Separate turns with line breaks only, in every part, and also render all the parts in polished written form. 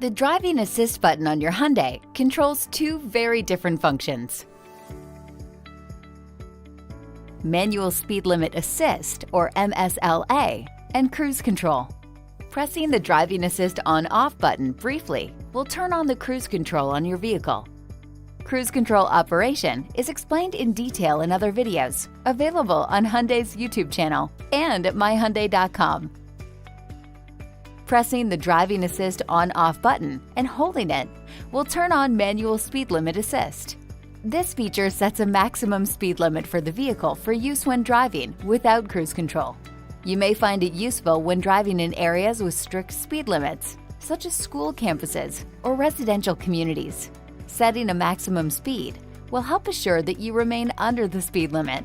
The driving assist button on your Hyundai controls two very different functions. Manual speed limit assist, or MSLA, and cruise control. Pressing the driving assist on-off button briefly will turn on the cruise control on your vehicle. Cruise control operation is explained in detail in other videos, available on Hyundai's YouTube channel and at myhyundai.com. Pressing the driving assist on-off button and holding it will turn on manual speed limit assist. This feature sets a maximum speed limit for the vehicle for use when driving without cruise control. You may find it useful when driving in areas with strict speed limits, such as school campuses or residential communities. Setting a maximum speed will help assure that you remain under the speed limit.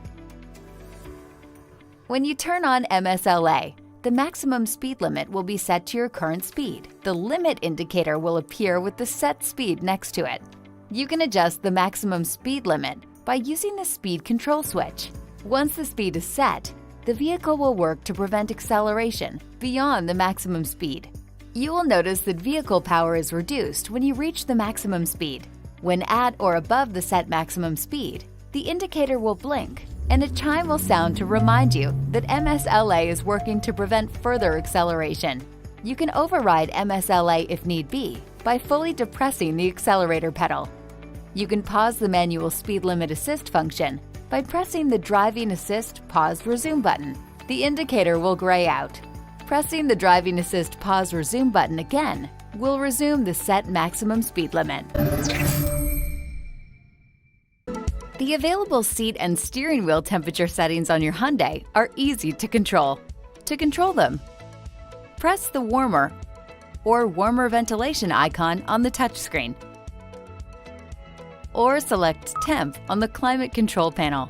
When you turn on MSLA, the maximum speed limit will be set to your current speed. The limit indicator will appear with the set speed next to it. You can adjust the maximum speed limit by using the speed control switch. Once the speed is set, the vehicle will work to prevent acceleration beyond the maximum speed. You will notice that vehicle power is reduced when you reach the maximum speed. When at or above the set maximum speed, the indicator will blink and a chime will sound to remind you that MSLA is working to prevent further acceleration. You can override MSLA if need be by fully depressing the accelerator pedal. You can pause the manual speed limit assist function by pressing the driving assist pause resume button. The indicator will gray out. Pressing the driving assist pause resume button again will resume the set maximum speed limit. The available seat and steering wheel temperature settings on your Hyundai are easy to control. To control them, press the warmer or warmer ventilation icon on the touchscreen, or select Temp on the climate control panel.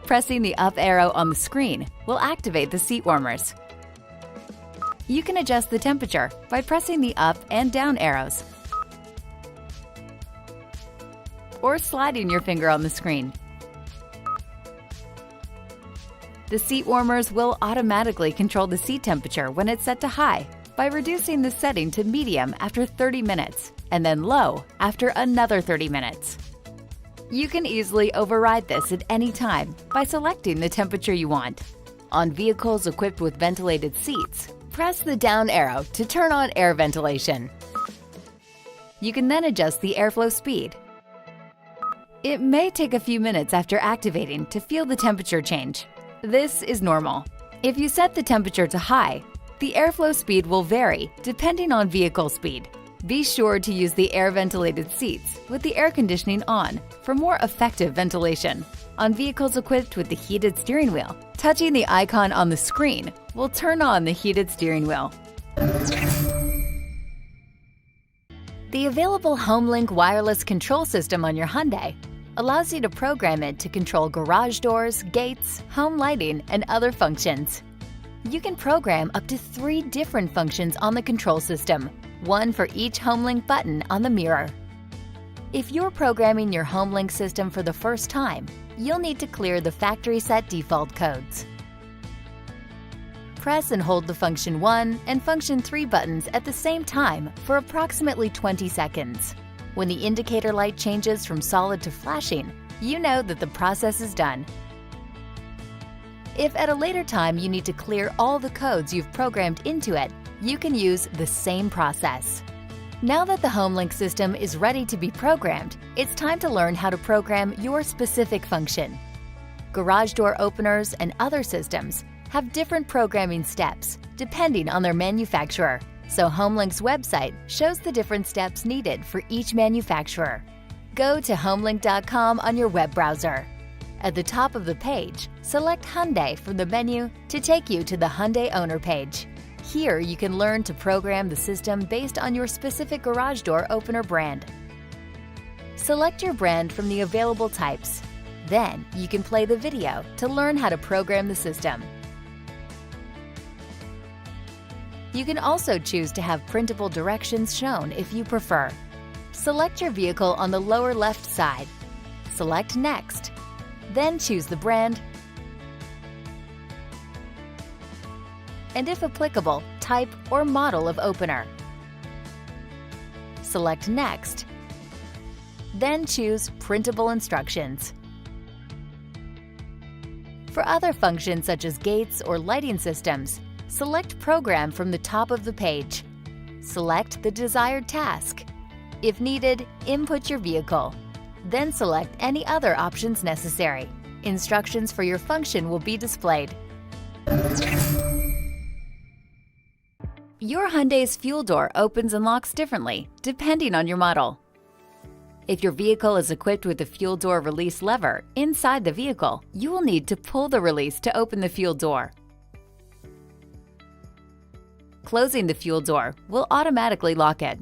Pressing the up arrow on the screen will activate the seat warmers. You can adjust the temperature by pressing the up and down arrows, or sliding your finger on the screen. The seat warmers will automatically control the seat temperature when it's set to high by reducing the setting to medium after 30 minutes and then low after another 30 minutes. You can easily override this at any time by selecting the temperature you want. On vehicles equipped with ventilated seats, press the down arrow to turn on air ventilation. You can then adjust the airflow speed. It may take a few minutes after activating to feel the temperature change. This is normal. If you set the temperature to high, the airflow speed will vary depending on vehicle speed. Be sure to use the air-ventilated seats with the air conditioning on for more effective ventilation. On vehicles equipped with the heated steering wheel, touching the icon on the screen will turn on the heated steering wheel. The available HomeLink wireless control system on your Hyundai allows you to program it to control garage doors, gates, home lighting, and other functions. You can program up to 3 different functions on the control system, one for each HomeLink button on the mirror. If you're programming your HomeLink system for the first time, you'll need to clear the factory set default codes. Press and hold the Function 1 and Function 3 buttons at the same time for approximately 20 seconds. When the indicator light changes from solid to flashing, you know that the process is done. If at a later time you need to clear all the codes you've programmed into it, you can use the same process. Now that the HomeLink system is ready to be programmed, it's time to learn how to program your specific function. Garage door openers and other systems have different programming steps depending on their manufacturer, so HomeLink's website shows the different steps needed for each manufacturer. Go to homelink.com on your web browser. At the top of the page, select Hyundai from the menu to take you to the Hyundai owner page. Here you can learn to program the system based on your specific garage door opener brand. Select your brand from the available types. Then you can play the video to learn how to program the system. You can also choose to have printable directions shown if you prefer. Select your vehicle on the lower left side. Select Next. Then choose the brand, and if applicable, type or model of opener. select Next. Then choose Printable Instructions. For other functions such as gates or lighting systems, select Program from the top of the page. Select the desired task. If needed, input your vehicle. Then select any other options necessary. Instructions for your function will be displayed. Your Hyundai's fuel door opens and locks differently, depending on your model. If your vehicle is equipped with a fuel door release lever inside the vehicle, you will need to pull the release to open the fuel door. Closing the fuel door will automatically lock it.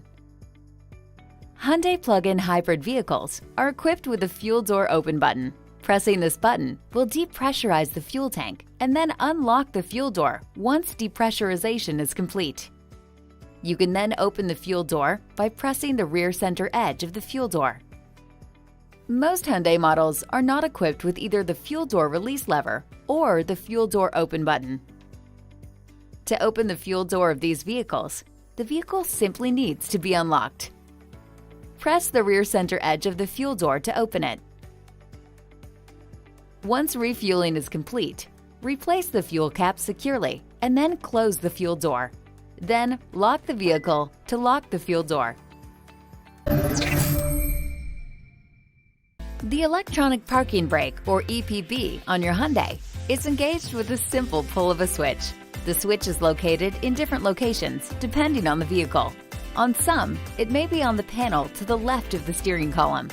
Hyundai plug-in hybrid vehicles are equipped with a fuel door open button. Pressing this button will depressurize the fuel tank and then unlock the fuel door once depressurization is complete. You can then open the fuel door by pressing the rear center edge of the fuel door. Most Hyundai models are not equipped with either the fuel door release lever or the fuel door open button. To open the fuel door of these vehicles, the vehicle simply needs to be unlocked. Press the rear center edge of the fuel door to open it. Once refueling is complete, replace the fuel cap securely and then close the fuel door. Then lock the vehicle to lock the fuel door. The electronic parking brake, or EPB, on your Hyundai is engaged with a simple pull of a switch. The switch is located in different locations depending on the vehicle. On some, it may be on the panel to the left of the steering column.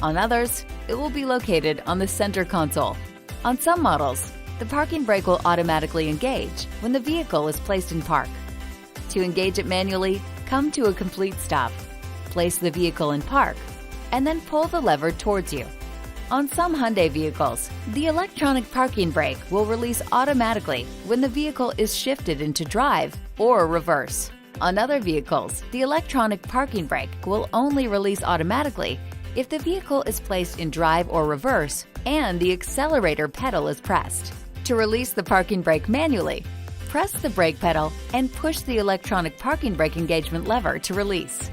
On others, it will be located on the center console. On some models, the parking brake will automatically engage when the vehicle is placed in park. To engage it manually, come to a complete stop. Place the vehicle in park, and then pull the lever towards you. On some Hyundai vehicles, the electronic parking brake will release automatically when the vehicle is shifted into drive or reverse. On other vehicles, the electronic parking brake will only release automatically if the vehicle is placed in drive or reverse and the accelerator pedal is pressed. To release the parking brake manually, press the brake pedal and push the electronic parking brake engagement lever to release.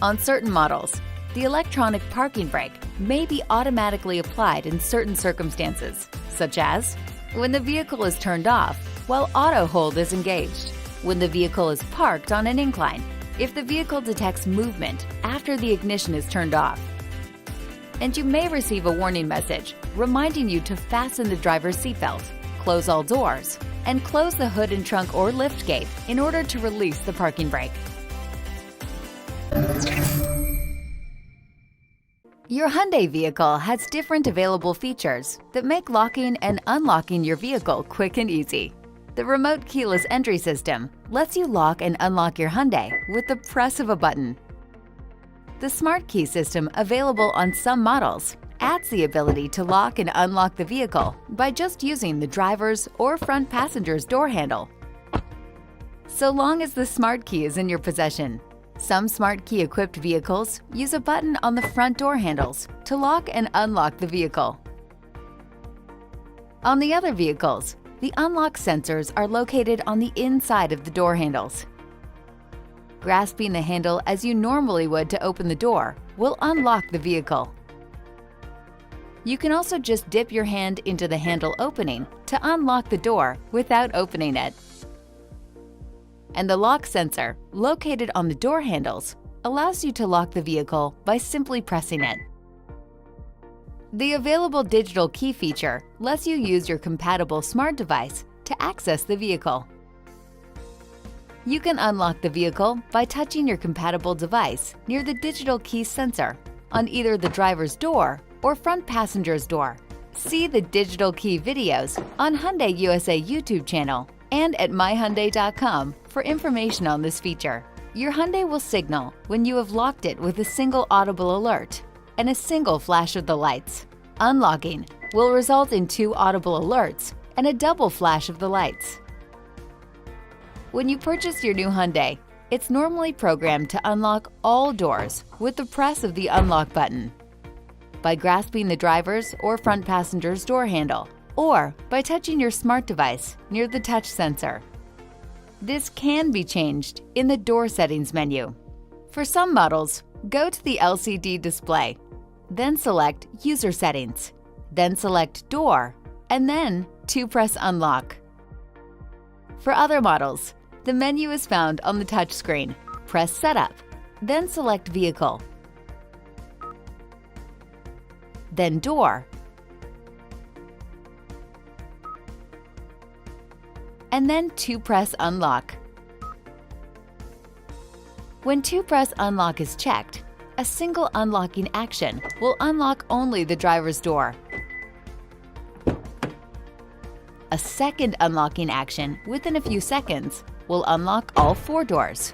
On certain models, the electronic parking brake may be automatically applied in certain circumstances, such as when the vehicle is turned off while auto hold is engaged, when the vehicle is parked on an incline, if the vehicle detects movement after the ignition is turned off. And you may receive a warning message reminding you to fasten the driver's seatbelt, close all doors, and close the hood and trunk or lift gate in order to release the parking brake. Your Hyundai vehicle has different available features that make locking and unlocking your vehicle quick and easy. The remote keyless entry system lets you lock and unlock your Hyundai with the press of a button. The smart key system available on some models adds the ability to lock and unlock the vehicle by just using the driver's or front passenger's door handle, so long as the smart key is in your possession. Some smart key equipped vehicles use a button on the front door handles to lock and unlock the vehicle. On the other vehicles, the unlock sensors are located on the inside of the door handles. Grasping the handle as you normally would to open the door will unlock the vehicle. You can also just dip your hand into the handle opening to unlock the door without opening it. And the lock sensor, located on the door handles, allows you to lock the vehicle by simply pressing it. The available digital key feature lets you use your compatible smart device to access the vehicle. You can unlock the vehicle by touching your compatible device near the digital key sensor on either the driver's door or front passenger's door. See the digital key videos on Hyundai USA YouTube channel and at myhyundai.com for information on this feature. Your Hyundai will signal when you have locked it with a single audible alert and a single flash of the lights. Unlocking will result in 2 audible alerts and a double flash of the lights. When you purchase your new Hyundai, it's normally programmed to unlock all doors with the press of the unlock button, by grasping the driver's or front passenger's door handle, or by touching your smart device near the touch sensor. This can be changed in the door settings menu. For some models, go to the LCD display, then select User Settings, then select Door, and then 2-press Unlock. For other models, the menu is found on the touchscreen. Press Setup, then select Vehicle, then Door, and then 2-press Unlock. When 2-press Unlock is checked, a single unlocking action will unlock only the driver's door. A second unlocking action within a few seconds will unlock all 4 doors.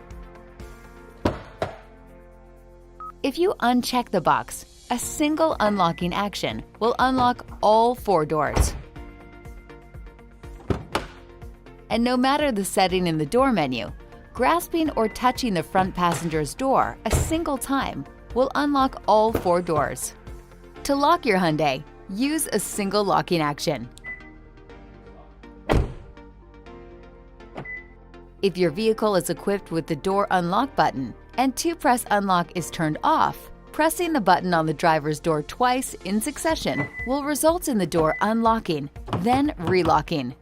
If you uncheck the box, a single unlocking action will unlock all 4 doors. And no matter the setting in the door menu, grasping or touching the front passenger's door a single time will unlock all 4 doors. To lock your Hyundai, use a single locking action. If your vehicle is equipped with the door unlock button and 2-press unlock is turned off, pressing the button on the driver's door twice in succession will result in the door unlocking, then relocking.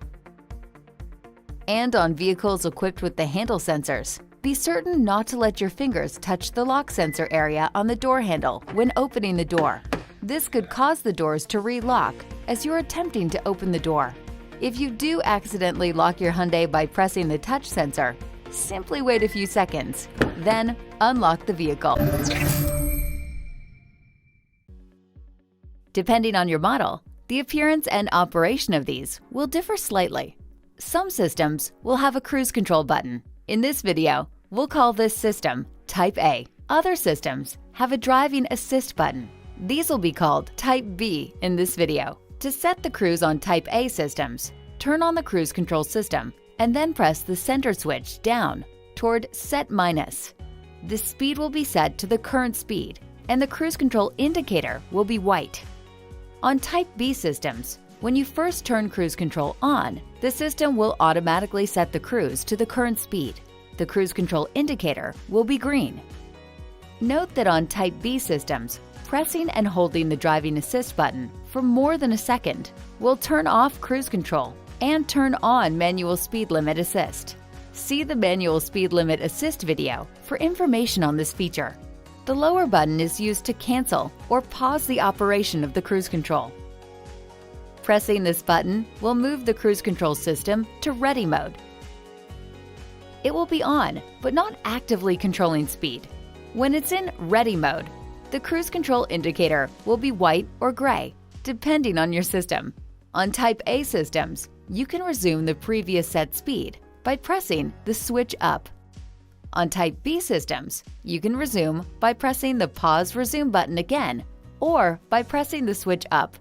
And on vehicles equipped with the handle sensors, be certain not to let your fingers touch the lock sensor area on the door handle when opening the door. This could cause the doors to relock as you're attempting to open the door. If you do accidentally lock your Hyundai by pressing the touch sensor, simply wait a few seconds, then unlock the vehicle. Depending on your model, the appearance and operation of these will differ slightly. Some systems will have a cruise control button. In this video, we'll call this system Type A. Other systems have a driving assist button. These will be called Type B in this video. To set the cruise on Type A systems, turn on the cruise control system and then press the center switch down toward Set Minus. The speed will be set to the current speed and the cruise control indicator will be white. On Type B systems, when you first turn cruise control on, the system will automatically set the cruise to the current speed. The cruise control indicator will be green. Note that on Type B systems, pressing and holding the driving assist button for more than a second will turn off cruise control and turn on manual speed limit assist. See the manual speed limit assist video for information on this feature. The lower button is used to cancel or pause the operation of the cruise control. Pressing this button will move the cruise control system to ready mode. It will be on, but not actively controlling speed. When it's in ready mode, the cruise control indicator will be white or gray, depending on your system. On Type A systems, you can resume the previous set speed by pressing the switch up. On Type B systems, you can resume by pressing the pause resume button again or by pressing the switch up.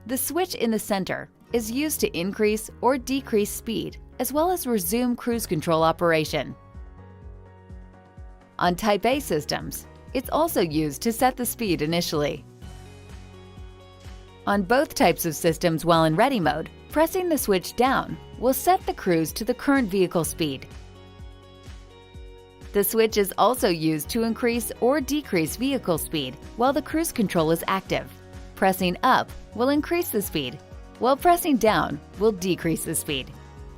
The switch in the center is used to increase or decrease speed as well as resume cruise control operation. On Type A systems, it's also used to set the speed initially. On both types of systems while in ready mode, pressing the switch down will set the cruise to the current vehicle speed. The switch is also used to increase or decrease vehicle speed while the cruise control is active. Pressing up will increase the speed, while pressing down will decrease the speed.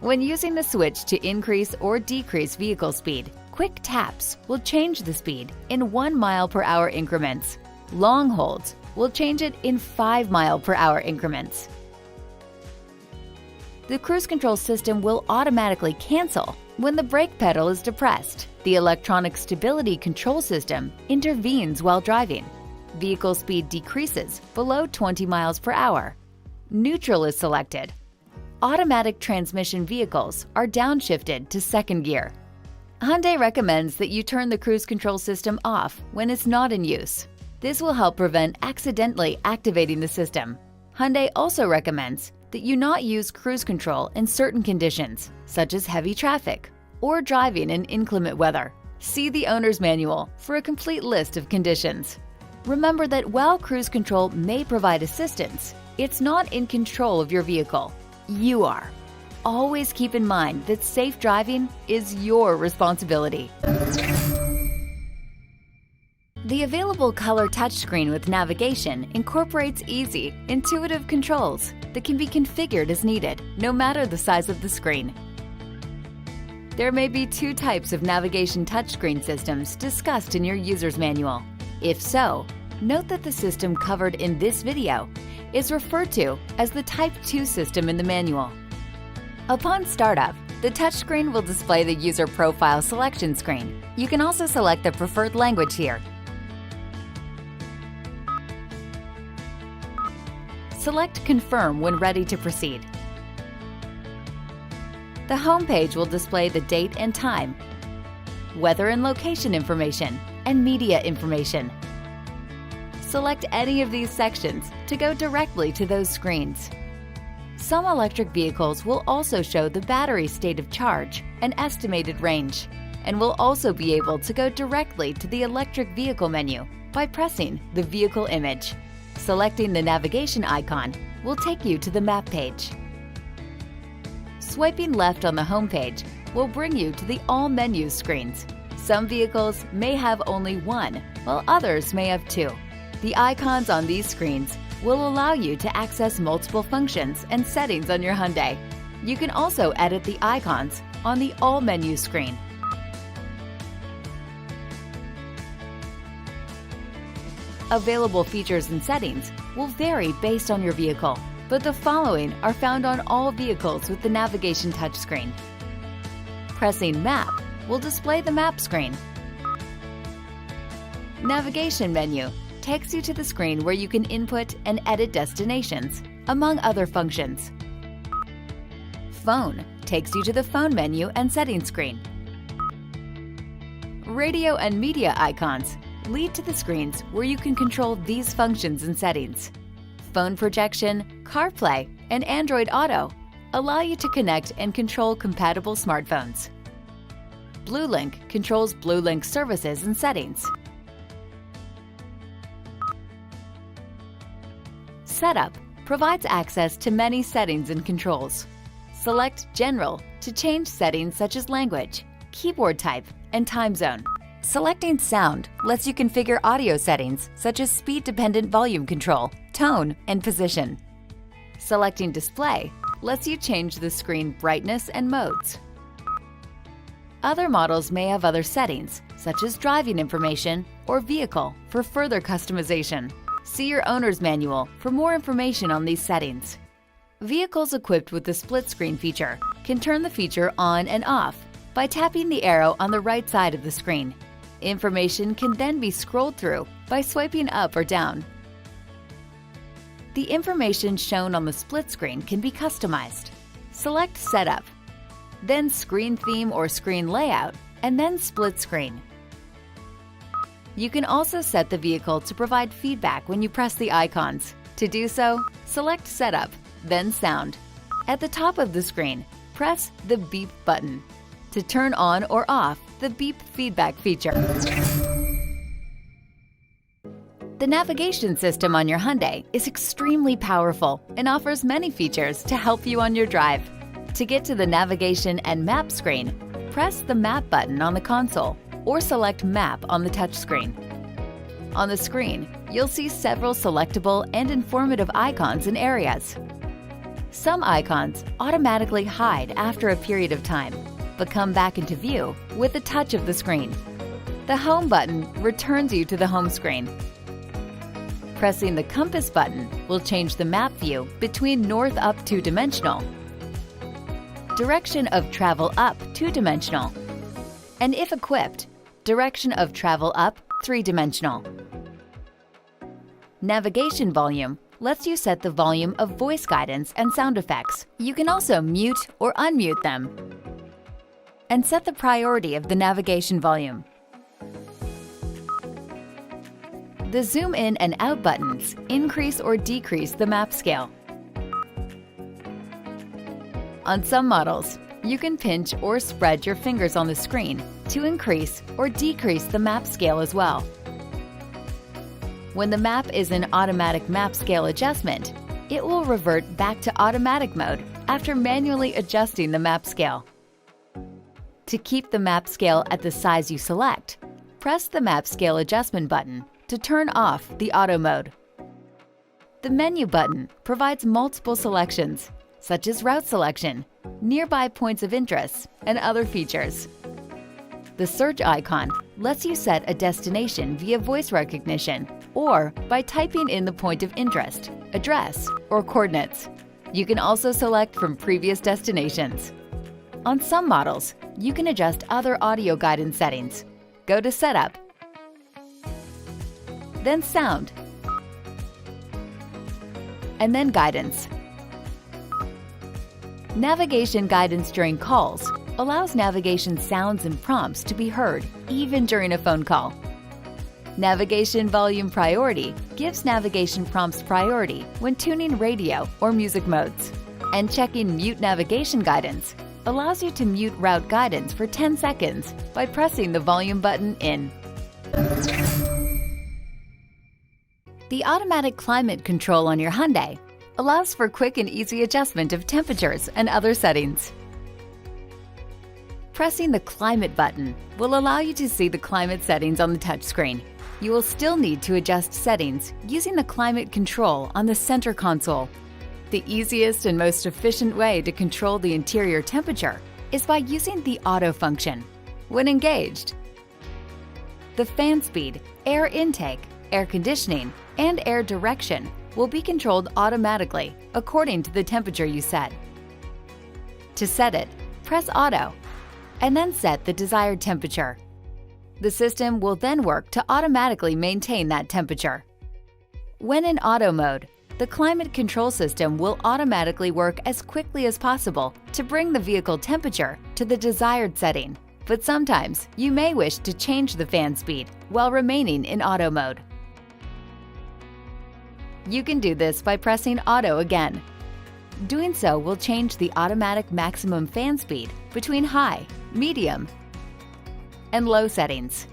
When using the switch to increase or decrease vehicle speed, quick taps will change the speed in 1 mile per hour increments. Long holds will change it in 5 mile per hour increments. The cruise control system will automatically cancel when the brake pedal is depressed. The electronic stability control system intervenes while driving. Vehicle speed decreases below 20 miles per hour. Neutral is selected. Automatic transmission vehicles are downshifted to second gear. Hyundai recommends that you turn the cruise control system off when it's not in use. This will help prevent accidentally activating the system. Hyundai also recommends that you not use cruise control in certain conditions, such as heavy traffic or driving in inclement weather. See the owner's manual for a complete list of conditions. Remember that while cruise control may provide assistance, it's not in control of your vehicle. You are. Always keep in mind that safe driving is your responsibility. The available color touchscreen with navigation incorporates easy, intuitive controls that can be configured as needed, no matter the size of the screen. There may be two types of navigation touchscreen systems discussed in your user's manual. If so, note that the system covered in this video is referred to as the Type 2 system in the manual. Upon startup, the touchscreen will display the user profile selection screen. You can also select the preferred language here. Select Confirm when ready to proceed. The home page will display the date and time, weather and location information, and media information. Select any of these sections to go directly to those screens. Some electric vehicles will also show the battery state of charge and estimated range, and will also be able to go directly to the electric vehicle menu by pressing the vehicle image. Selecting the navigation icon will take you to the map page. Swiping left on the home page will bring you to the All Menus screens. Some vehicles may have only one, while others may have two. The icons on these screens will allow you to access multiple functions and settings on your Hyundai. You can also edit the icons on the All Menu screen. Available features and settings will vary based on your vehicle, but the following are found on all vehicles with the navigation touchscreen. Pressing Map will display the map screen. Navigation menu takes you to the screen where you can input and edit destinations, among other functions. Phone takes you to the phone menu and settings screen. Radio and media icons lead to the screens where you can control these functions and settings. Phone projection, CarPlay, and Android Auto allow you to connect and control compatible smartphones. BlueLink controls BlueLink services and settings. Setup provides access to many settings and controls. Select General to change settings such as language, keyboard type, and time zone. Selecting Sound lets you configure audio settings such as speed-dependent volume control, tone, and position. Selecting Display lets you change the screen brightness and modes. Other models may have other settings, such as driving information or vehicle, for further customization. See your owner's manual for more information on these settings. Vehicles equipped with the split screen feature can turn the feature on and off by tapping the arrow on the right side of the screen. Information can then be scrolled through by swiping up or down. The information shown on the split screen can be customized. Select Setup, then Screen Theme or Screen Layout, and then Split Screen. You can also set the vehicle to provide feedback when you press the icons. To do so, select Setup, then Sound. At the top of the screen, press the Beep button to turn on or off the beep feedback feature. The navigation system on your Hyundai is extremely powerful and offers many features to help you on your drive. To get to the navigation and map screen, press the Map button on the console or select Map on the touchscreen. On the screen, you'll see several selectable and informative icons and areas. Some icons automatically hide after a period of time, but come back into view with a touch of the screen. The Home button returns you to the home screen. Pressing the Compass button will change the map view between North Up 2-dimensional, Direction of Travel Up 2-dimensional, and if equipped, Direction of Travel Up 3-dimensional. Navigation volume lets you set the volume of voice guidance and sound effects. You can also mute or unmute them, and set the priority of the navigation volume. The zoom in and out buttons increase or decrease the map scale. On some models, you can pinch or spread your fingers on the screen to increase or decrease the map scale as well. When the map is in automatic map scale adjustment, it will revert back to automatic mode after manually adjusting the map scale. To keep the map scale at the size you select, press the map scale adjustment button to turn off the auto mode. The menu button provides multiple selections, such as route selection, nearby points of interest, and other features. The search icon lets you set a destination via voice recognition or by typing in the point of interest, address, or coordinates. You can also select from previous destinations. On some models, you can adjust other audio guidance settings. Go to Setup, then Sound, and then Guidance. Navigation guidance during calls allows navigation sounds and prompts to be heard even during a phone call. Navigation volume priority gives navigation prompts priority when tuning radio or music modes. And checking mute navigation guidance allows you to mute route guidance for 10 seconds by pressing the volume button in. The automatic climate control on your Hyundai allows for quick and easy adjustment of temperatures and other settings. Pressing the climate button will allow you to see the climate settings on the touchscreen. You will still need to adjust settings using the climate control on the center console. The easiest and most efficient way to control the interior temperature is by using the auto function. When engaged, the fan speed, air intake, air conditioning, and air direction will be controlled automatically according to the temperature you set. To set it, press Auto, and then set the desired temperature. The system will then work to automatically maintain that temperature. When in auto mode, the climate control system will automatically work as quickly as possible to bring the vehicle temperature to the desired setting. But sometimes you may wish to change the fan speed while remaining in auto mode. You can do this by pressing Auto again. Doing so will change the automatic maximum fan speed between high, medium, and low settings.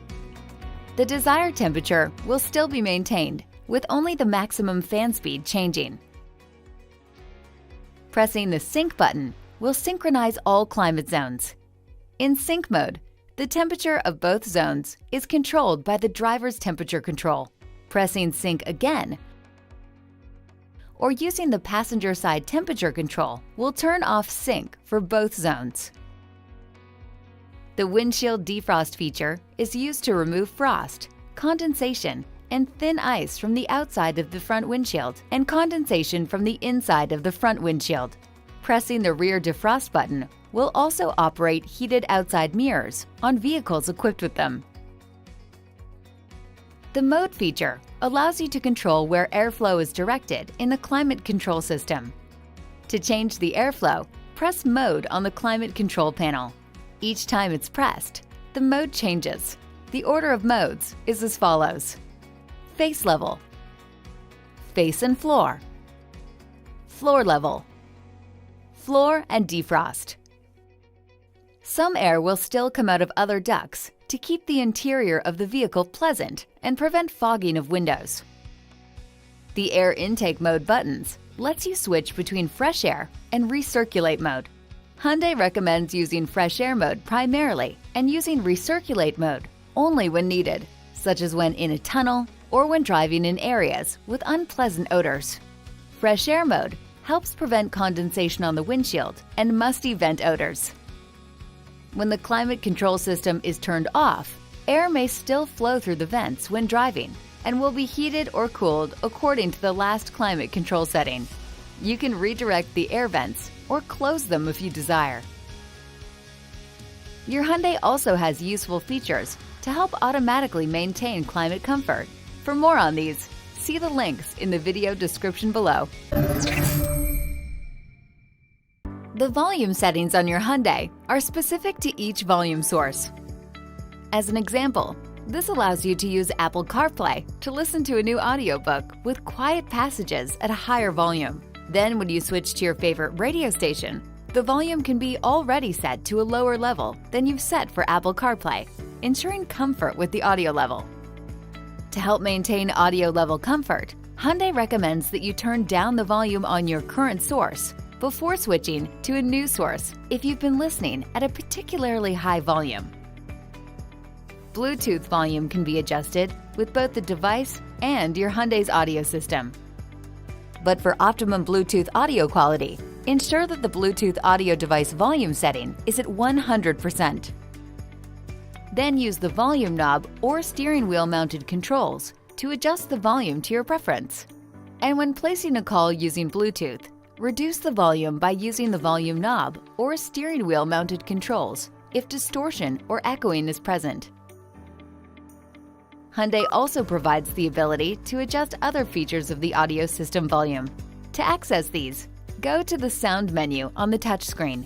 The desired temperature will still be maintained, with only the maximum fan speed changing. Pressing the Sync button will synchronize all climate zones. In Sync mode, the temperature of both zones is controlled by the driver's temperature control. Pressing Sync again or using the passenger side temperature control will turn off sync for both zones. The windshield defrost feature is used to remove frost, condensation, and thin ice from the outside of the front windshield and condensation from the inside of the front windshield. Pressing the rear defrost button will also operate heated outside mirrors on vehicles equipped with them. The Mode feature allows you to control where airflow is directed in the climate control system. To change the airflow, press Mode on the climate control panel. Each time it's pressed, the mode changes. The order of modes is as follows: face level, face and floor, floor level, floor and defrost. Some air will still come out of other ducts to keep the interior of the vehicle pleasant and prevent fogging of windows. The air intake mode buttons lets you switch between fresh air and recirculate mode. Hyundai recommends using fresh air mode primarily and using recirculate mode only when needed, such as when in a tunnel or when driving in areas with unpleasant odors. Fresh air mode helps prevent condensation on the windshield and musty vent odors. When the climate control system is turned off, air may still flow through the vents when driving and will be heated or cooled according to the last climate control setting. You can redirect the air vents or close them if you desire. Your Hyundai also has useful features to help automatically maintain climate comfort. For more on these, see the links in the video description below. The volume settings on your Hyundai are specific to each volume source. As an example, this allows you to use Apple CarPlay to listen to a new audiobook with quiet passages at a higher volume. Then when you switch to your favorite radio station, the volume can be already set to a lower level than you've set for Apple CarPlay, ensuring comfort with the audio level. To help maintain audio level comfort, Hyundai recommends that you turn down the volume on your current source before switching to a new source if you've been listening at a particularly high volume. Bluetooth volume can be adjusted with both the device and your Hyundai's audio system. But for optimum Bluetooth audio quality, ensure that the Bluetooth audio device volume setting is at 100%. Then use the volume knob or steering wheel mounted controls to adjust the volume to your preference. And when placing a call using Bluetooth, reduce the volume by using the volume knob or steering wheel mounted controls if distortion or echoing is present. Hyundai also provides the ability to adjust other features of the audio system volume. To access these, go to the Sound menu on the touchscreen.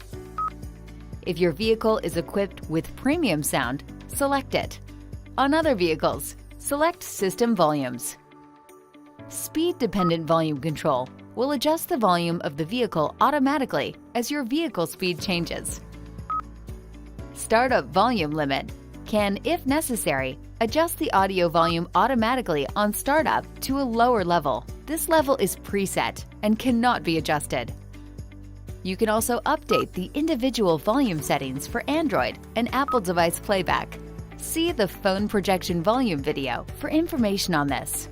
If your vehicle is equipped with premium sound, select it. On other vehicles, select System Volumes. Speed-dependent volume control will adjust the volume of the vehicle automatically as your vehicle speed changes. Startup Volume Limit can, if necessary, adjust the audio volume automatically on startup to a lower level. This level is preset and cannot be adjusted. You can also update the individual volume settings for Android and Apple device playback. See the phone projection volume video for information on this.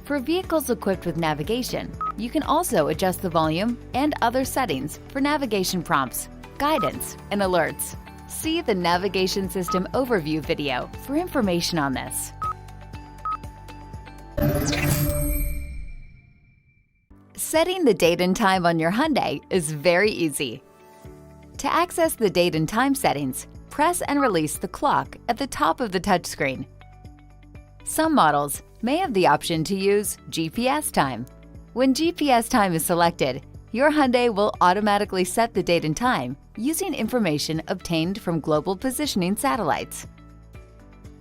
For vehicles equipped with navigation, you can also adjust the volume and other settings for navigation prompts, guidance, and alerts. See the Navigation System Overview video for information on this. Setting the date and time on your Hyundai is very easy. To access the date and time settings, press and release the clock at the top of the touchscreen. Some models may have the option to use GPS time. When GPS time is selected, your Hyundai will automatically set the date and time using information obtained from global positioning satellites.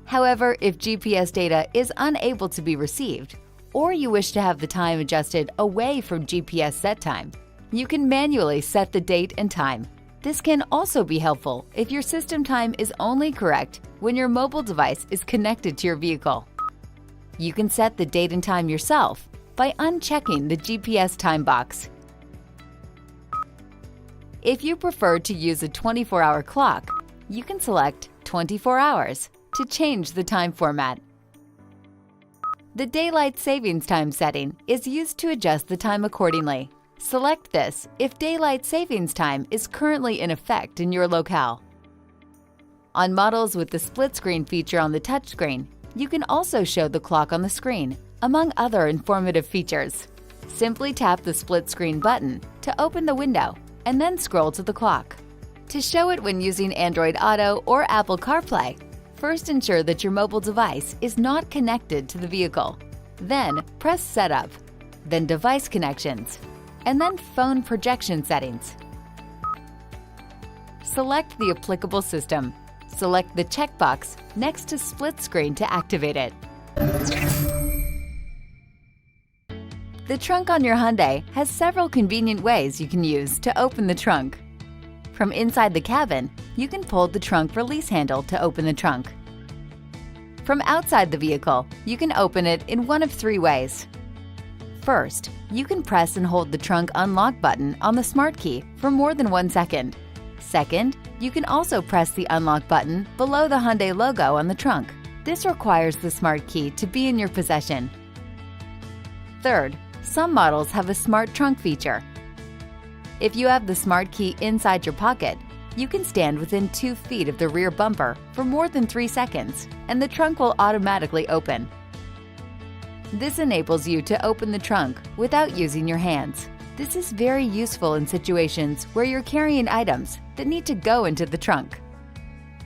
However, if GPS data is unable to be received, or you wish to have the time adjusted away from GPS set time, you can manually set the date and time. This can also be helpful if your system time is only correct when your mobile device is connected to your vehicle. You can set the date and time yourself by unchecking the GPS time box. If you prefer to use a 24-hour clock, you can select 24 hours to change the time format. The Daylight Savings Time setting is used to adjust the time accordingly. Select this if Daylight Savings Time is currently in effect in your locale. On models with the split screen feature on the touchscreen, you can also show the clock on the screen, among other informative features. Simply tap the split screen button to open the window and then scroll to the clock. To show it when using Android Auto or Apple CarPlay, first ensure that your mobile device is not connected to the vehicle. Then press Setup, then Device Connections, and then Phone Projection Settings. Select the applicable system. Select the checkbox next to Split Screen to activate it. The trunk on your Hyundai has several convenient ways you can use to open the trunk. From inside the cabin, you can pull the trunk release handle to open the trunk. From outside the vehicle, you can open it in one of three ways. First, you can press and hold the trunk unlock button on the smart key for more than 1 second. Second, you can also press the unlock button below the Hyundai logo on the trunk. This requires the smart key to be in your possession. Third, some models have a smart trunk feature. If you have the smart key inside your pocket, you can stand within 2 feet of the rear bumper for more than 3 seconds, and the trunk will automatically open. This enables you to open the trunk without using your hands. This is very useful in situations where you're carrying items that need to go into the trunk.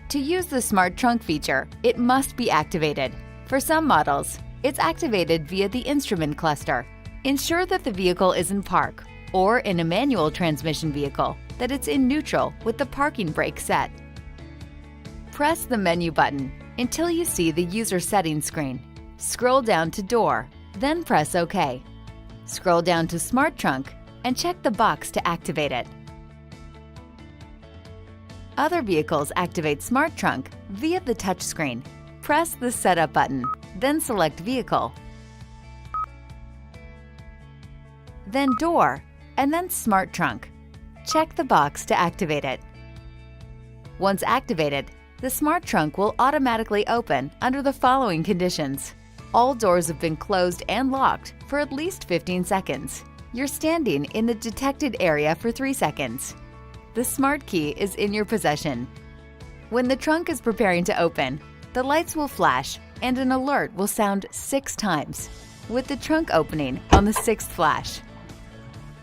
To use the smart trunk feature, it must be activated. For some models, it's activated via the instrument cluster. Ensure that the vehicle is in park or in a manual transmission vehicle, that it's in neutral with the parking brake set. Press the menu button until you see the user settings screen. Scroll down to Door, then press OK. Scroll down to Smart Trunk and check the box to activate it. Other vehicles activate Smart Trunk via the touchscreen. Press the Setup button, then select Vehicle, then Door, and then Smart Trunk. Check the box to activate it. Once activated, The smart trunk will automatically open under the following conditions. All doors have been closed and locked for at least 15 seconds. You're standing in the detected area for 3 seconds. The smart key is in your possession. When the trunk is preparing to open, the lights will flash and an alert will sound 6 times, with the trunk opening on the 6th flash.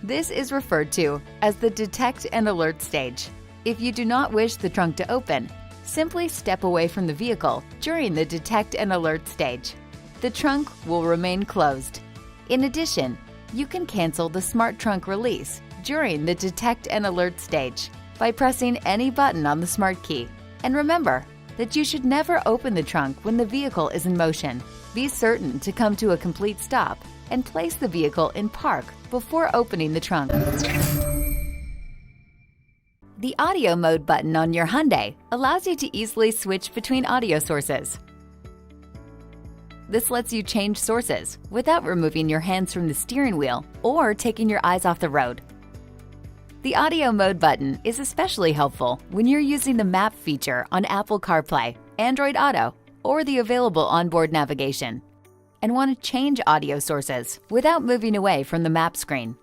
This is referred to as the detect and alert stage. If you do not wish the trunk to open, simply step away from the vehicle during the detect and alert stage. The trunk will remain closed. In addition, you can cancel the smart trunk release during the detect and alert stage by pressing any button on the smart key. And remember that you should never open the trunk when the vehicle is in motion. Be certain to come to a complete stop and place the vehicle in park before opening the trunk. The audio mode button on your Hyundai allows you to easily switch between audio sources. This lets you change sources without removing your hands from the steering wheel or taking your eyes off the road. The audio mode button is especially helpful when you're using the map feature on Apple CarPlay, Android Auto, or the available onboard navigation, and want to change audio sources without moving away from the map screen.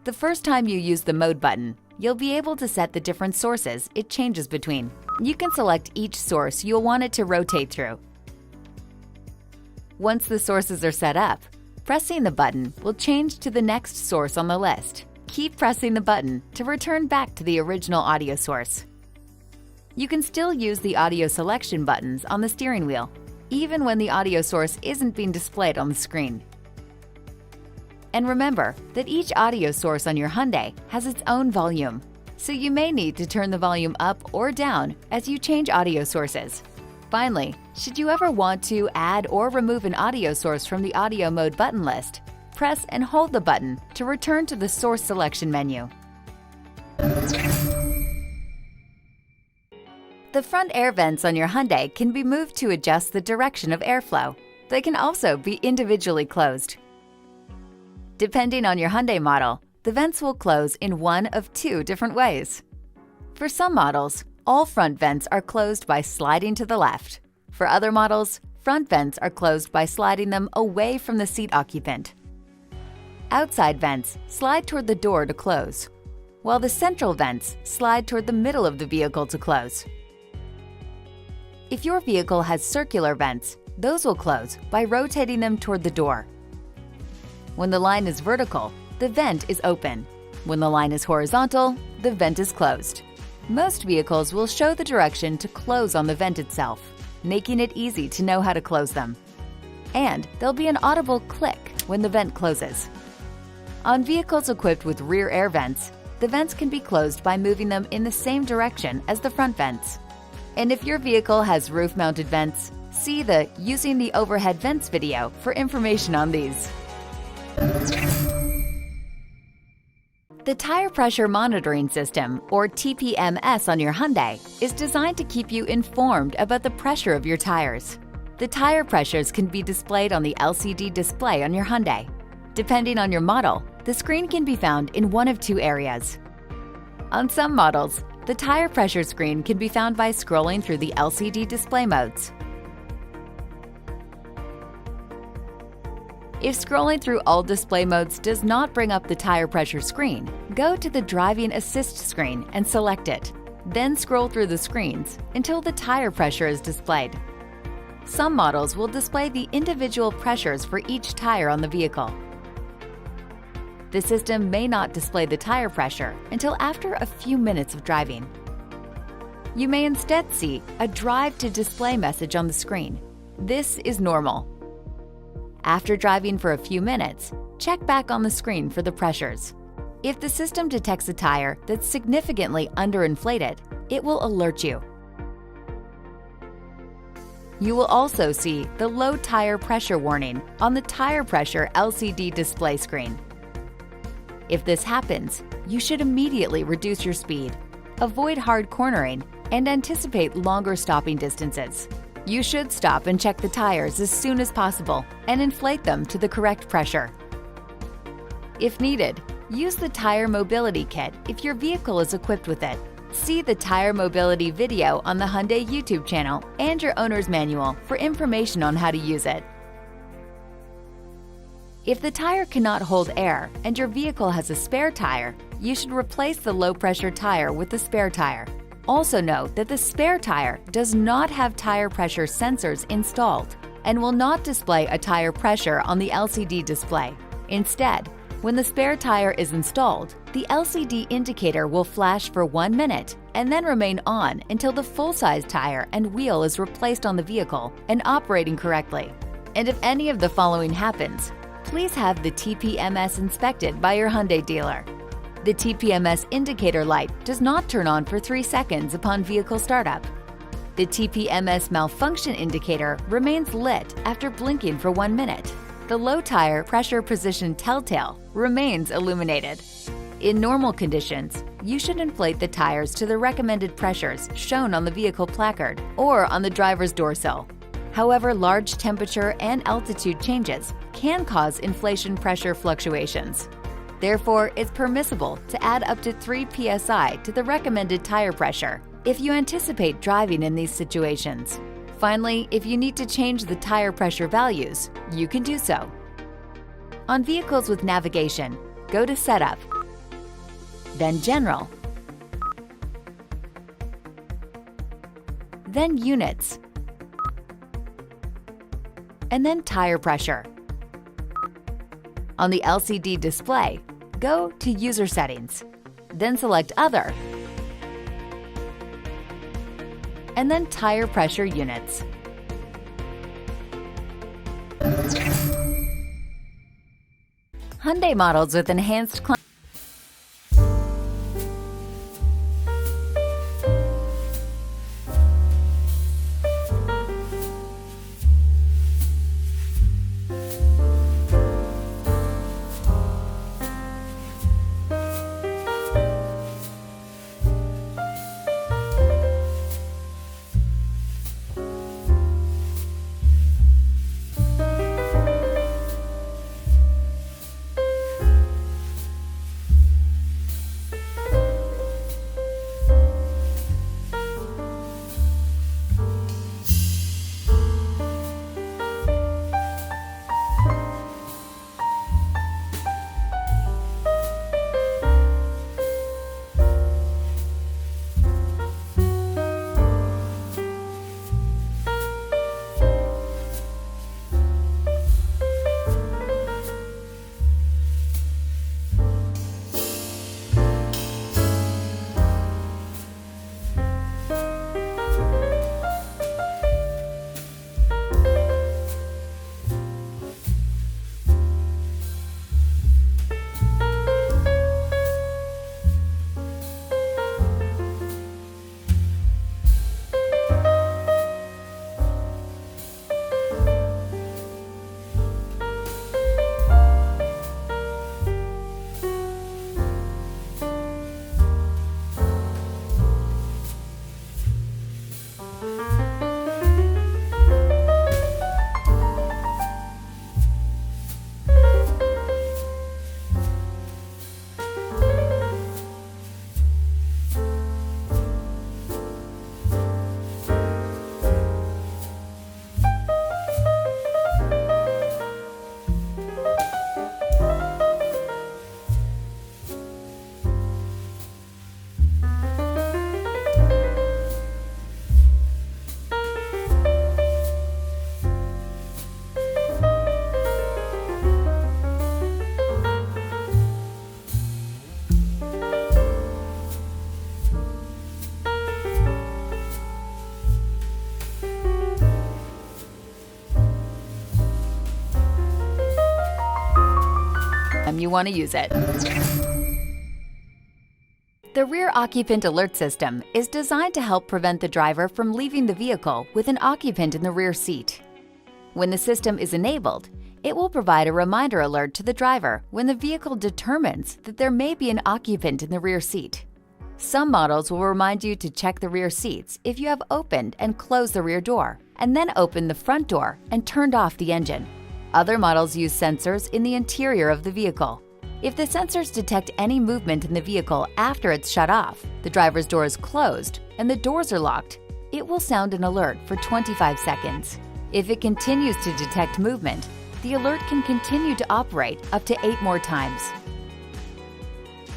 The first time you use the mode button, you'll be able to set the different sources it changes between. You can select each source you'll want it to rotate through. Once the sources are set up, pressing the button will change to the next source on the list. Keep pressing the button to return back to the original audio source. You can still use the audio selection buttons on the steering wheel, even when the audio source isn't being displayed on the screen. And remember that each audio source on your Hyundai has its own volume, so you may need to turn the volume up or down as you change audio sources. Finally, should you ever want to add or remove an audio source from the audio mode button list, press and hold the button to return to the source selection menu. The front air vents on your Hyundai can be moved to adjust the direction of airflow. They can also be individually closed. Depending on your Hyundai model, the vents will close in one of 2 different ways. For some models, all front vents are closed by sliding to the left. For other models, front vents are closed by sliding them away from the seat occupant. Outside vents slide toward the door to close, while the central vents slide toward the middle of the vehicle to close. If your vehicle has circular vents, those will close by rotating them toward the door. When the line is vertical, the vent is open. When the line is horizontal, the vent is closed. Most vehicles will show the direction to close on the vent itself, making it easy to know how to close them. And there'll be an audible click when the vent closes. On vehicles equipped with rear air vents, the vents can be closed by moving them in the same direction as the front vents. And if your vehicle has roof-mounted vents, see the Using the Overhead Vents video for information on these. The Tire Pressure Monitoring System, or TPMS on your Hyundai, is designed to keep you informed about the pressure of your tires. The tire pressures can be displayed on the LCD display on your Hyundai. Depending on your model, the screen can be found in one of 2 areas. On some models, the tire pressure screen can be found by scrolling through the LCD display modes. If scrolling through all display modes does not bring up the tire pressure screen, go to the Driving Assist screen and select it. Then scroll through the screens until the tire pressure is displayed. Some models will display the individual pressures for each tire on the vehicle. The system may not display the tire pressure until after a few minutes of driving. You may instead see a Drive to Display message on the screen. This is normal. After driving for a few minutes, check back on the screen for the pressures. If the system detects a tire that's significantly underinflated, it will alert you. You will also see the Low Tire Pressure warning on the tire pressure LCD display screen. If this happens, you should immediately reduce your speed, avoid hard cornering, and anticipate longer stopping distances. You should stop and check the tires as soon as possible and inflate them to the correct pressure. If needed, use the Tire Mobility Kit if your vehicle is equipped with it. See the tire mobility video on the Hyundai YouTube channel and your owner's manual for information on how to use it. If the tire cannot hold air and your vehicle has a spare tire, you should replace the low-pressure tire with the spare tire. Also note that the spare tire does not have tire pressure sensors installed and will not display a tire pressure on the LCD display. Instead, when the spare tire is installed, the LCD indicator will flash for 1 minute and then remain on until the full-size tire and wheel is replaced on the vehicle and operating correctly. And if any of the following happens, please have the TPMS inspected by your Hyundai dealer. The TPMS indicator light does not turn on for 3 seconds upon vehicle startup. The TPMS malfunction indicator remains lit after blinking for 1 minute. The low tire pressure position telltale remains illuminated. In normal conditions, you should inflate the tires to the recommended pressures shown on the vehicle placard or on the driver's door sill. However, large temperature and altitude changes can cause inflation pressure fluctuations. Therefore, it's permissible to add up to 3 psi to the recommended tire pressure if you anticipate driving in these situations. Finally, if you need to change the tire pressure values, you can do so. On vehicles with navigation, go to Setup, then General, then Units, and then Tire Pressure. On the LCD display, go to User Settings, then select Other, and then Tire Pressure Units. Hyundai models with enhanced climate you want to use it. The rear occupant alert system is designed to help prevent the driver from leaving the vehicle with an occupant in the rear seat. When the system is enabled, it will provide a reminder alert to the driver when the vehicle determines that there may be an occupant in the rear seat. Some models will remind you to check the rear seats if you have opened and closed the rear door, and then opened the front door and turned off the engine. Other models use sensors in the interior of the vehicle. If the sensors detect any movement in the vehicle after it's shut off, the driver's door is closed, and the doors are locked, it will sound an alert for 25 seconds. If it continues to detect movement, the alert can continue to operate up to 8 more times.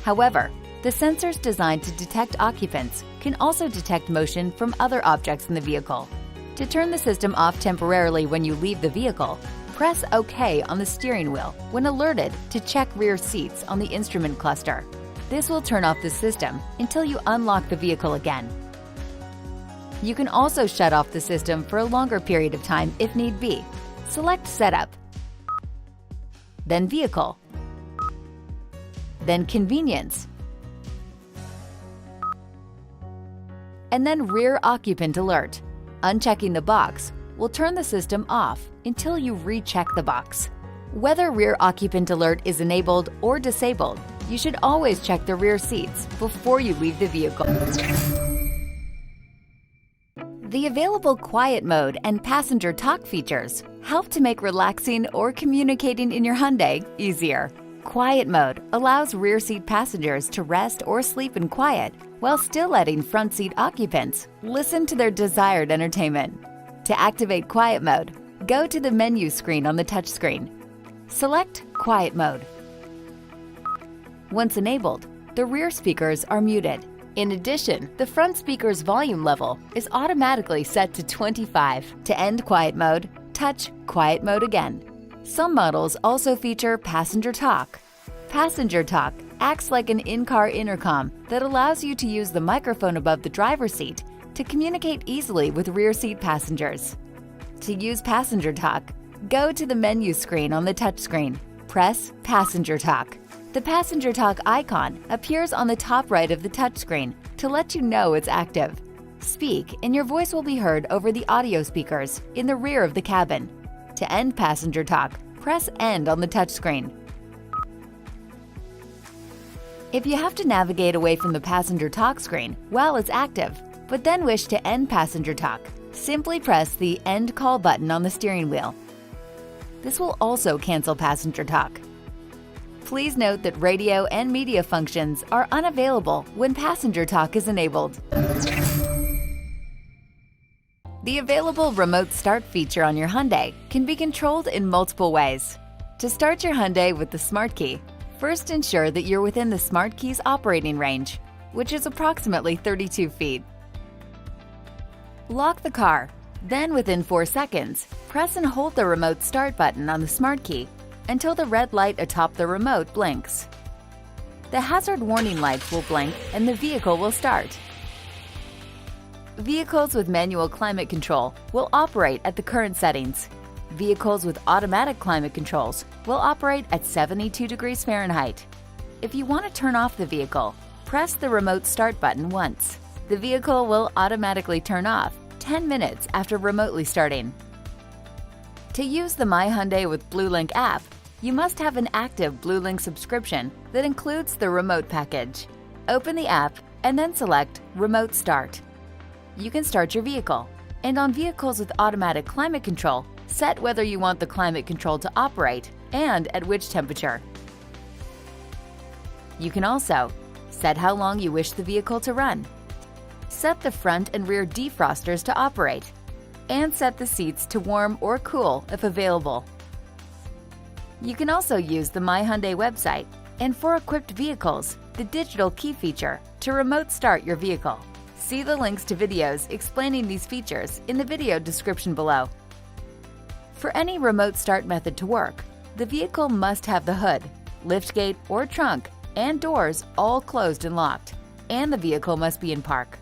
However, the sensors designed to detect occupants can also detect motion from other objects in the vehicle. To turn the system off temporarily when you leave the vehicle, press OK on the steering wheel when alerted to check rear seats on the instrument cluster. This will turn off the system until you unlock the vehicle again. You can also shut off the system for a longer period of time if need be. Select Setup, then Vehicle, then Convenience, and then Rear Occupant Alert. Unchecking the box will turn the system off until you recheck the box. Whether Rear Occupant Alert is enabled or disabled, you should always check the rear seats before you leave the vehicle. The available Quiet Mode and Passenger Talk features help to make relaxing or communicating in your Hyundai easier. Quiet Mode allows rear seat passengers to rest or sleep in quiet while still letting front seat occupants listen to their desired entertainment. To activate Quiet Mode, go to the menu screen on the touchscreen. Select Quiet Mode. Once enabled, the rear speakers are muted. In addition, the front speaker's volume level is automatically set to 25. To end Quiet Mode, touch Quiet Mode again. Some models also feature Passenger Talk. Passenger Talk acts like an in-car intercom that allows you to use the microphone above the driver's seat to communicate easily with rear seat passengers. To use Passenger Talk, go to the menu screen on the touchscreen. Press Passenger Talk. The Passenger Talk icon appears on the top right of the touchscreen to let you know it's active. Speak, and your voice will be heard over the audio speakers in the rear of the cabin. To end Passenger Talk, press End on the touchscreen. If you have to navigate away from the Passenger Talk screen while it's active, but then wish to end Passenger Talk, simply press the End Call button on the steering wheel. This will also cancel Passenger Talk. Please note that radio and media functions are unavailable when Passenger Talk is enabled. The available Remote Start feature on your Hyundai can be controlled in multiple ways. To start your Hyundai with the Smart Key, first ensure that you're within the Smart Key's operating range, which is approximately 32 feet. Lock the car, then within 4 seconds, press and hold the Remote Start button on the Smart Key until the red light atop the remote blinks. The hazard warning lights will blink and the vehicle will start. Vehicles with manual climate control will operate at the current settings. Vehicles with automatic climate controls will operate at 72 degrees Fahrenheit. If you want to turn off the vehicle, press the Remote Start button once. The vehicle will automatically turn off 10 minutes after remotely starting. To use the My Hyundai with BlueLink app, you must have an active BlueLink subscription that includes the remote package. Open the app and then select Remote Start. You can start your vehicle, and on vehicles with automatic climate control, set whether you want the climate control to operate and at which temperature. You can also set how long you wish the vehicle to run, set the front and rear defrosters to operate, and set the seats to warm or cool if available. You can also use the My Hyundai website and for equipped vehicles, the digital key feature to remote start your vehicle. See the links to videos explaining these features in the video description below. For any remote start method to work, the vehicle must have the hood, liftgate or trunk, and doors all closed and locked, and the vehicle must be in park.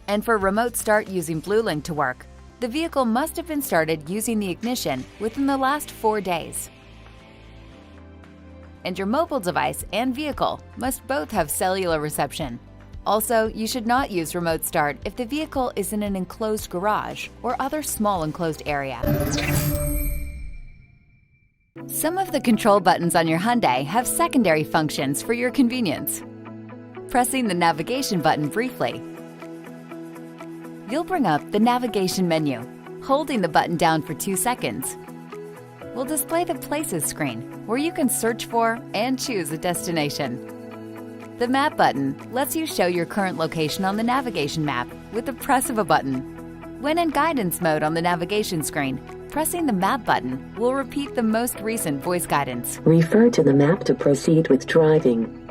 And for remote start using BlueLink to work, the vehicle must have been started using the ignition within the last 4 days. And your mobile device and vehicle must both have cellular reception. Also, you should not use remote start if the vehicle is in an enclosed garage or other small enclosed area. Some of the control buttons on your Hyundai have secondary functions for your convenience. Pressing the navigation button briefly, you'll bring up the navigation menu. Holding the button down for 2 seconds, will display the Places screen, where you can search for and choose a destination. The Map button lets you show your current location on the navigation map with the press of a button. When in guidance mode on the navigation screen, pressing the Map button will repeat the most recent voice guidance.
Refer to the map to proceed with driving.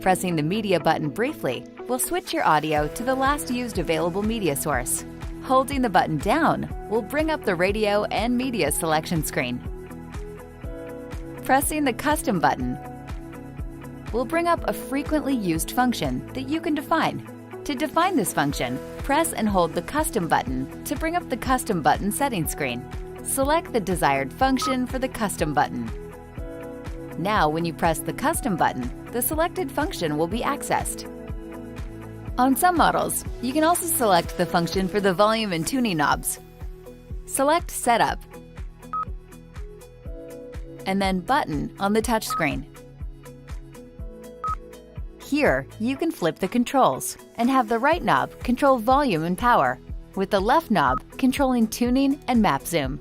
Pressing the Media button briefly will switch your audio to the last used available media source. Holding the button down will bring up the radio and media selection screen. Pressing the Custom button will bring up a frequently used function that you can define. To define this function, press and hold the Custom button to bring up the Custom button settings screen. Select the desired function for the Custom button. Now, when you press the Custom button, the selected function will be accessed. On some models, you can also select the function for the volume and tuning knobs. Select Setup and then Button on the touchscreen. Here, you can flip the controls and have the right knob control volume and power, with the left knob controlling tuning and map zoom.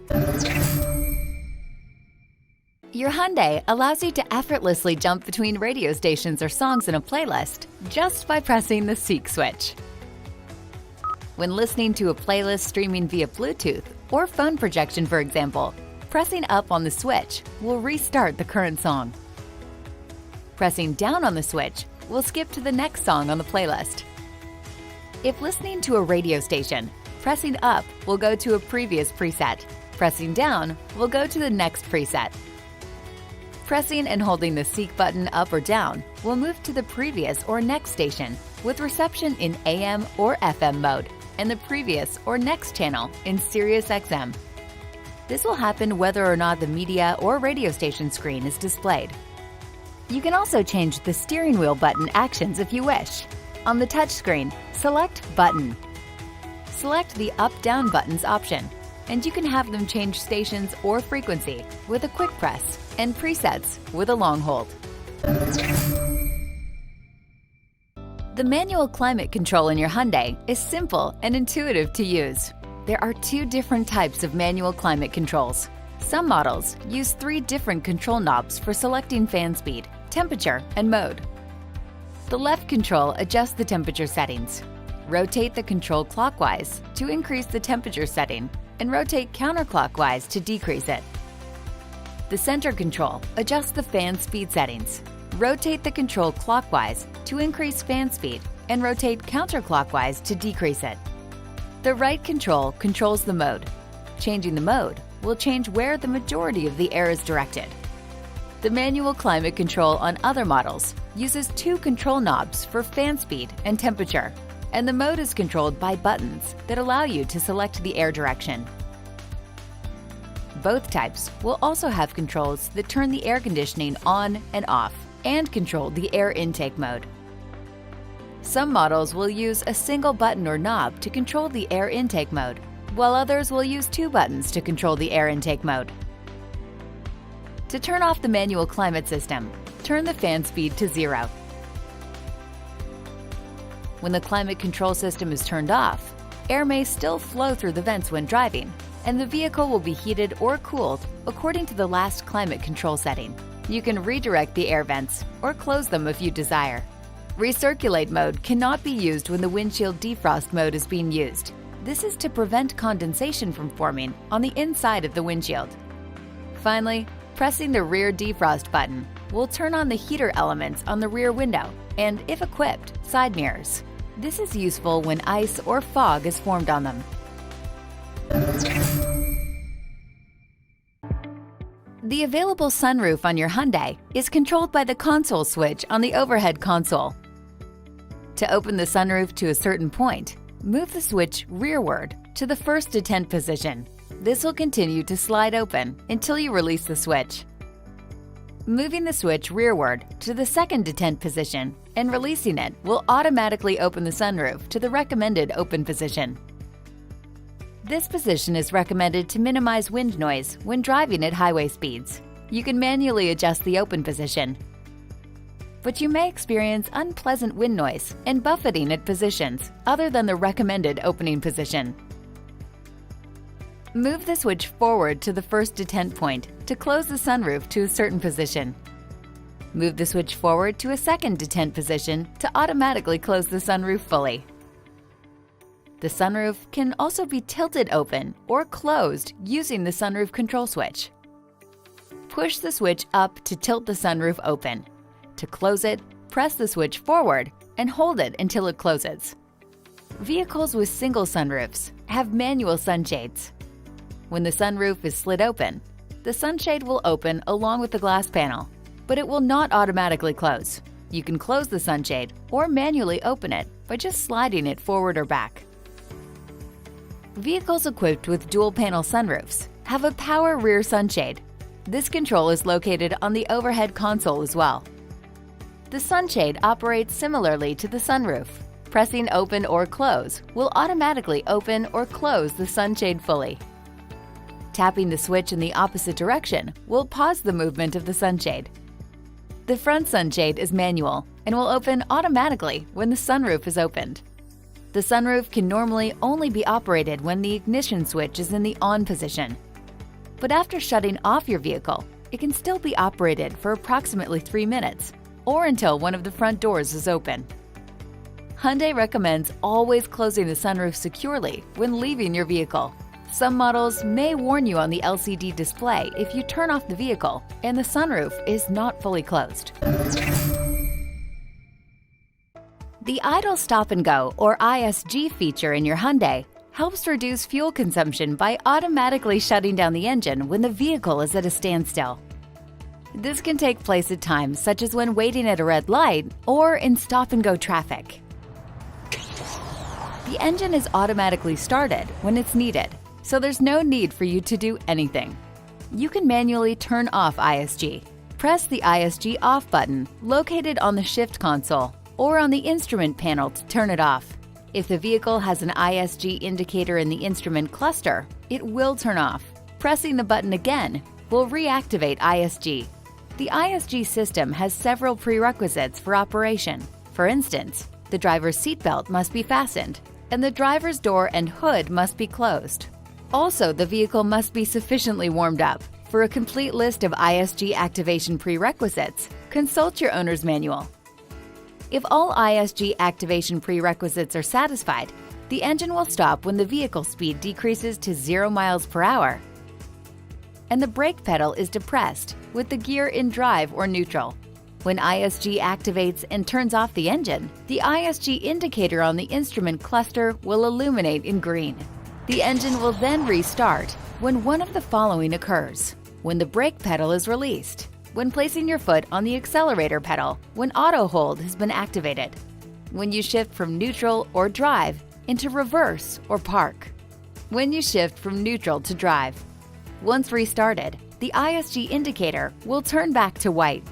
Your Hyundai allows you to effortlessly jump between radio stations or songs in a playlist just by pressing the Seek switch. When listening to a playlist streaming via Bluetooth or phone projection, for example, pressing up on the switch will restart the current song. Pressing down on the switch will skip to the next song on the playlist. If listening to a radio station, pressing up will go to a previous preset. Pressing down will go to the next preset. Pressing and holding the Seek button up or down will move to the previous or next station with reception in AM or FM mode and the previous or next channel in Sirius XM. This will happen whether or not the media or radio station screen is displayed. You can also change the steering wheel button actions if you wish. On the touchscreen, select Button. Select the Up-Down buttons option, and you can have them change stations or frequency with a quick press and presets with a long hold. The manual climate control in your Hyundai is simple and intuitive to use. There are 2 different types of manual climate controls. Some models use 3 different control knobs for selecting fan speed, temperature, and mode. The left control adjusts the temperature settings. Rotate the control clockwise to increase the temperature setting and rotate counterclockwise to decrease it. The center control adjusts the fan speed settings. Rotate the control clockwise to increase fan speed and rotate counterclockwise to decrease it. The right control controls the mode. Changing the mode will change where the majority of the air is directed. The manual climate control on other models uses 2 control knobs for fan speed and temperature, and the mode is controlled by buttons that allow you to select the air direction. Both types will also have controls that turn the air conditioning on and off and control the air intake mode. Some models will use a single button or knob to control the air intake mode, while others will use 2 buttons to control the air intake mode. To turn off the manual climate system, turn the fan speed to 0. When the climate control system is turned off, air may still flow through the vents when driving, and the vehicle will be heated or cooled according to the last climate control setting. You can redirect the air vents or close them if you desire. Recirculate mode cannot be used when the windshield defrost mode is being used. This is to prevent condensation from forming on the inside of the windshield. Finally, pressing the rear defrost button will turn on the heater elements on the rear window and, if equipped, side mirrors. This is useful when ice or fog is formed on them. The available sunroof on your Hyundai is controlled by the console switch on the overhead console. To open the sunroof to a certain point, move the switch rearward to the first detent position. This will continue to slide open until you release the switch. Moving the switch rearward to the second detent position and releasing it will automatically open the sunroof to the recommended open position. This position is recommended to minimize wind noise when driving at highway speeds. You can manually adjust the open position, but you may experience unpleasant wind noise and buffeting at positions other than the recommended opening position. Move the switch forward to the first detent point to close the sunroof to a certain position. Move the switch forward to a second detent position to automatically close the sunroof fully. The sunroof can also be tilted open or closed using the sunroof control switch. Push the switch up to tilt the sunroof open. To close it, press the switch forward and hold it until it closes. Vehicles with single sunroofs have manual sunshades. When the sunroof is slid open, the sunshade will open along with the glass panel, but it will not automatically close. You can close the sunshade or manually open it by just sliding it forward or back. Vehicles equipped with dual-panel sunroofs have a power rear sunshade. This control is located on the overhead console as well. The sunshade operates similarly to the sunroof. Pressing open or close will automatically open or close the sunshade fully. Tapping the switch in the opposite direction will pause the movement of the sunshade. The front sunshade is manual and will open automatically when the sunroof is opened. The sunroof can normally only be operated when the ignition switch is in the on position. But after shutting off your vehicle, it can still be operated for approximately 3 minutes or until one of the front doors is open. Hyundai recommends always closing the sunroof securely when leaving your vehicle. Some models may warn you on the LCD display if you turn off the vehicle and the sunroof is not fully closed. The idle stop and go or ISG feature in your Hyundai helps reduce fuel consumption by automatically shutting down the engine when the vehicle is at a standstill. This can take place at times such as when waiting at a red light or in stop-and-go traffic. The engine is automatically started when it's needed, so there's no need for you to do anything. You can manually turn off ISG. Press the ISG off button located on the shift console or on the instrument panel to turn it off. If the vehicle has an ISG indicator in the instrument cluster, it will turn off. Pressing the button again will reactivate ISG. The ISG system has several prerequisites for operation. For instance, the driver's seatbelt must be fastened, and the driver's door and hood must be closed. Also, the vehicle must be sufficiently warmed up. For a complete list of ISG activation prerequisites, consult your owner's manual. If all ISG activation prerequisites are satisfied, the engine will stop when the vehicle speed decreases to 0 miles per hour and the brake pedal is depressed with the gear in drive or neutral. When ISG activates and turns off the engine, the ISG indicator on the instrument cluster will illuminate in green. The engine will then restart when one of the following occurs: when the brake pedal is released, when placing your foot on the accelerator pedal, when auto hold has been activated, when you shift from neutral or drive into reverse or park, when you shift from neutral to drive. Once restarted, the ISG indicator will turn back to white.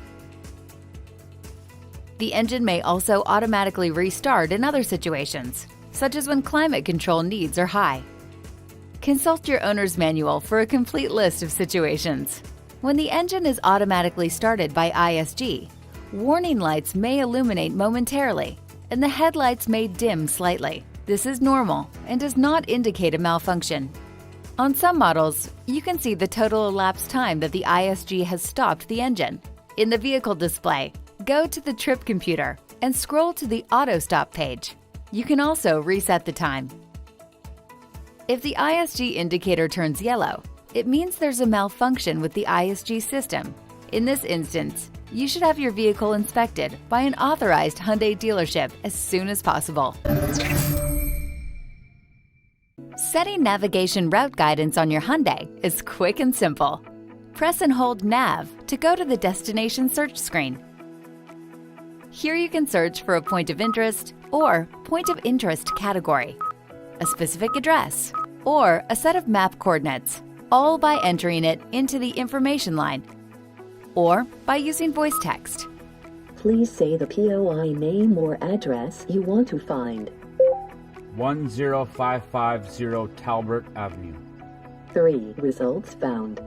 The engine may also automatically restart in other situations, such as when climate control needs are high. Consult your owner's manual for a complete list of situations. When the engine is automatically started by ISG, warning lights may illuminate momentarily, and the headlights may dim slightly. This is normal and does not indicate a malfunction. On some models, you can see the total elapsed time that the ISG has stopped the engine. In the vehicle display, go to the trip computer and scroll to the auto stop page. You can also reset the time. If the ISG indicator turns yellow, it means there's a malfunction with the ISG system. In this instance, you should have your vehicle inspected by an authorized Hyundai dealership as soon as possible. Setting navigation route guidance on your Hyundai is quick and simple. Press and hold Nav to go to the destination search screen. Here you can search for a point of interest or point of interest category, a specific address, or a set of map coordinates, all by entering it into the information line or by using voice text.
Please say the POI name or address you want to find.
10550 Talbot Avenue.
3 results found.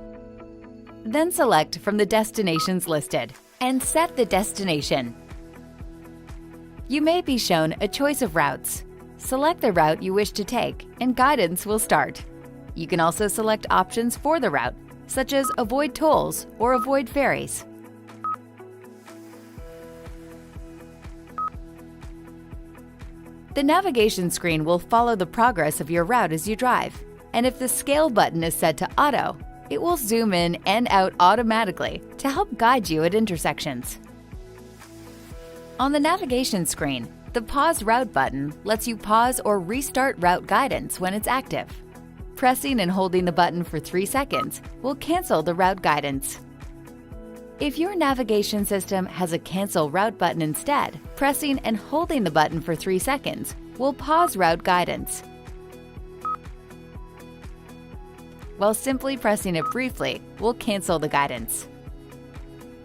Then select from the destinations listed and set the destination. You may be shown a choice of routes. Select the route you wish to take and guidance will start. You can also select options for the route, such as avoid tolls or avoid ferries. The navigation screen will follow the progress of your route as you drive, and if the scale button is set to auto, it will zoom in and out automatically to help guide you at intersections. On the navigation screen, the Pause Route button lets you pause or restart route guidance when it's active. Pressing and holding the button for 3 seconds will cancel the route guidance. If your navigation system has a cancel route button instead, pressing and holding the button for 3 seconds will pause route guidance. While simply pressing it briefly will cancel the guidance.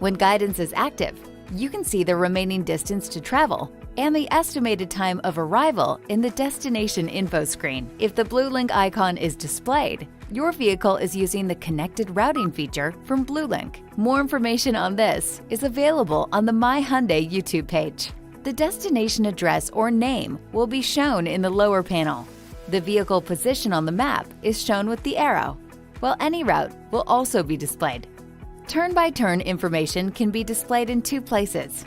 When guidance is active, you can see the remaining distance to travel and the estimated time of arrival in the destination info screen. If the blue link icon is displayed, your vehicle is using the connected routing feature from BlueLink. More information on this is available on the My Hyundai YouTube page. The destination address or name will be shown in the lower panel. The vehicle position on the map is shown with the arrow, while any route will also be displayed. Turn-by-turn information can be displayed in 2 places.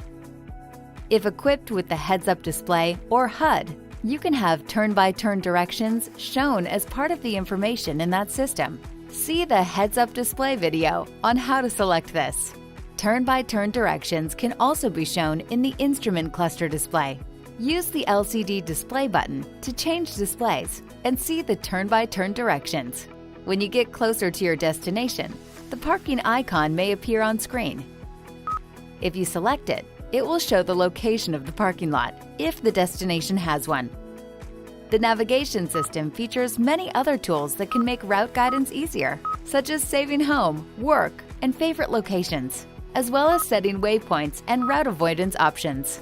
If equipped with the heads-up display or HUD, you can have turn-by-turn directions shown as part of the information in that system. See the heads-up display video on how to select this. Turn-by-turn directions can also be shown in the instrument cluster display. Use the LCD display button to change displays and see the turn-by-turn directions. When you get closer to your destination, the parking icon may appear on screen. If you select it, it will show the location of the parking lot if the destination has one. The navigation system features many other tools that can make route guidance easier, such as saving home, work, and favorite locations, as well as setting waypoints and route avoidance options.